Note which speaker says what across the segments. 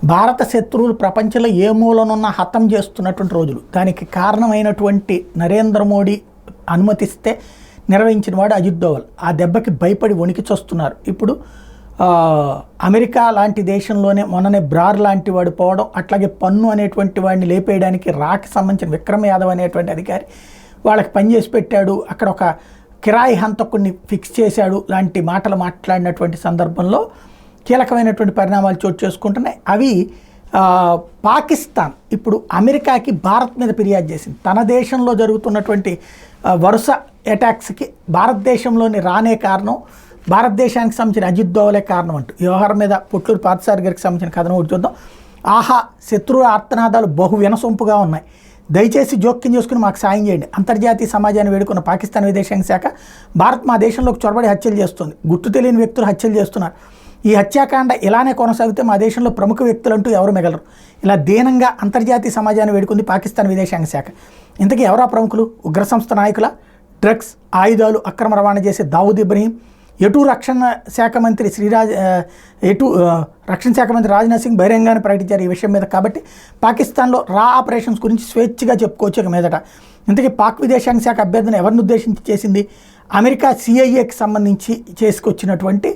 Speaker 1: భారత శత్రువులు ప్రపంచంలో ఏ మూలనున్న హతం చేస్తున్నటువంటి రోజులు. దానికి కారణమైనటువంటి నరేంద్ర మోడీ అనుమతిస్తే నిర్వహించిన వాడు అజిత్ దోవల్. ఆ దెబ్బకి భయపడి వణికి చస్తున్నారు. ఇప్పుడు అమెరికా లాంటి దేశంలోనే మొన్ననే బ్రార్ లాంటి వాడు పోవడం, అట్లాగే పన్ను అనేటువంటి వాడిని లేపేయడానికి రాకి సంబంధించిన విక్రమ్ యాదవ్ అనేటువంటి అధికారి వాళ్ళకి పనిచేసి పెట్టాడు, అక్కడ ఒక కిరాయి హంతకుడిని ఫిక్స్ చేశాడు లాంటి మాటలు మాట్లాడినటువంటి సందర్భంలో కీలకమైనటువంటి పరిణామాలు చోటు చేసుకుంటున్నాయి. అవి పాకిస్తాన్ ఇప్పుడు అమెరికాకి భారత్ మీద ఫిర్యాదు చేసింది. తన దేశంలో జరుగుతున్నటువంటి వరుస అటాక్స్కి భారతదేశంలోని రానే కారణం, భారతదేశానికి సంబంధించిన అజిత్ దోవలే కారణం అంటూ వ్యవహారం మీద పొట్లూరు పార్థసారథి గారికి సంబంధించిన కథనం ఒకటి చూద్దాం. ఆహా, శత్రువు ఆర్తనాదాలు బహు వినసొంపుగా ఉన్నాయి, దయచేసి జోక్యం చేసుకుని మాకు సాయం చేయండి. అంతర్జాతీయ సమాజాన్ని వేడుకున్న పాకిస్తాన్ విదేశాంగ శాఖ భారత్ మా దేశంలోకి చొరబడి హత్యలు చేస్తుంది, గుర్తు తెలియని వ్యక్తులు హత్యలు చేస్తున్నారు, ఈ హత్యాకాండ ఇలానే కొనసాగితే మా దేశంలో ప్రముఖ వ్యక్తులంటూ ఎవరు మిగలరు. ఇలా దీనంగా అంతర్జాతీయ సమాజాన్ని వేడుకుంది పాకిస్తాన్ విదేశాంగ శాఖ. ఇంతకీ ఎవరా ప్రముఖులు? ఉగ్ర సంస్థ నాయకుల, డ్రగ్స్, ఆయుధాలు అక్రమ రవాణా చేసే దావూద్ ఇబ్రహీం, రక్షణ శాఖ మంత్రి రాజ్నాథ్ సింగ్ బహిరంగానే ప్రకటించారు ఈ విషయం మీద. కాబట్టి పాకిస్తాన్లో రా ఆపరేషన్స్ గురించి స్వేచ్ఛగా చెప్పుకోవచ్చు ఇక మీదట. ఇంతకీ పాక్ విదేశాంగ శాఖ అభ్యర్థన ఎవరిని ఉద్దేశించి చేసింది? అమెరికా సిఐఏకి సంబంధించి చేసుకొచ్చినటువంటి,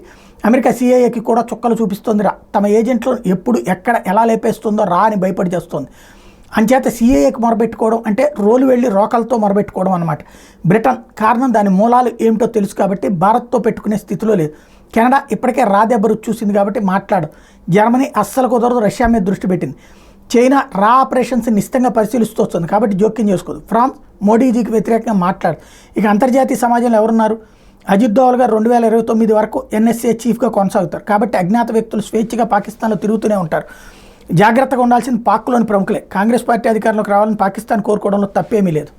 Speaker 1: అమెరికా సిఐఏకి కూడా చుక్కలు చూపిస్తుంది రా, తమ ఏజెంట్లు ఎప్పుడు ఎక్కడ ఎలా లేపేస్తుందో రా అని భయపడి చేస్తుంది. అంచేత సిఐఏకి మొరబెట్టుకోవడం అంటే రోలు వెళ్ళి రోకలతో మొరబెట్టుకోవడం అనమాట. బ్రిటన్ కారణం, దాని మూలాలు ఏమిటో తెలుసు కాబట్టి భారత్తో పెట్టుకునే స్థితిలో లేదు. కెనడా ఇప్పటికే దెబ్బ రుచి చూసింది కాబట్టి మాట్లాడు. జర్మనీ అస్సలు కుదరదు, రష్యా మీద దృష్టి పెట్టింది. చైనా రా ఆపరేషన్స్ నిశ్చితంగా పరిశీలిస్తూ వస్తుంది కాబట్టి జోక్యం చేసుకోదు. ఫ్రాన్స్ మోడీజీకి వ్యతిరేకంగా మాట్లాడు. ఇక అంతర్జాతీయ సమాజంలో ఎవరున్నారు? అజిత్ దోవల్ గారు 2029 వరకు ఎన్ఎస్ఏ చీఫ్గా కొనసాగుతారు కాబట్టి అజ్ఞాత వ్యక్తులు స్వేచ్ఛగా పాకిస్తాన్లో తిరుగుతూనే ఉంటారు. జాగ్రత్తగా ఉండాల్సింది పాక్లోని ప్రముఖులే. కాంగ్రెస్ పార్టీ అధికారంలోకి రావాలని పాకిస్తాన్ కోరుకోవడంలో తప్పేమీ లేదు.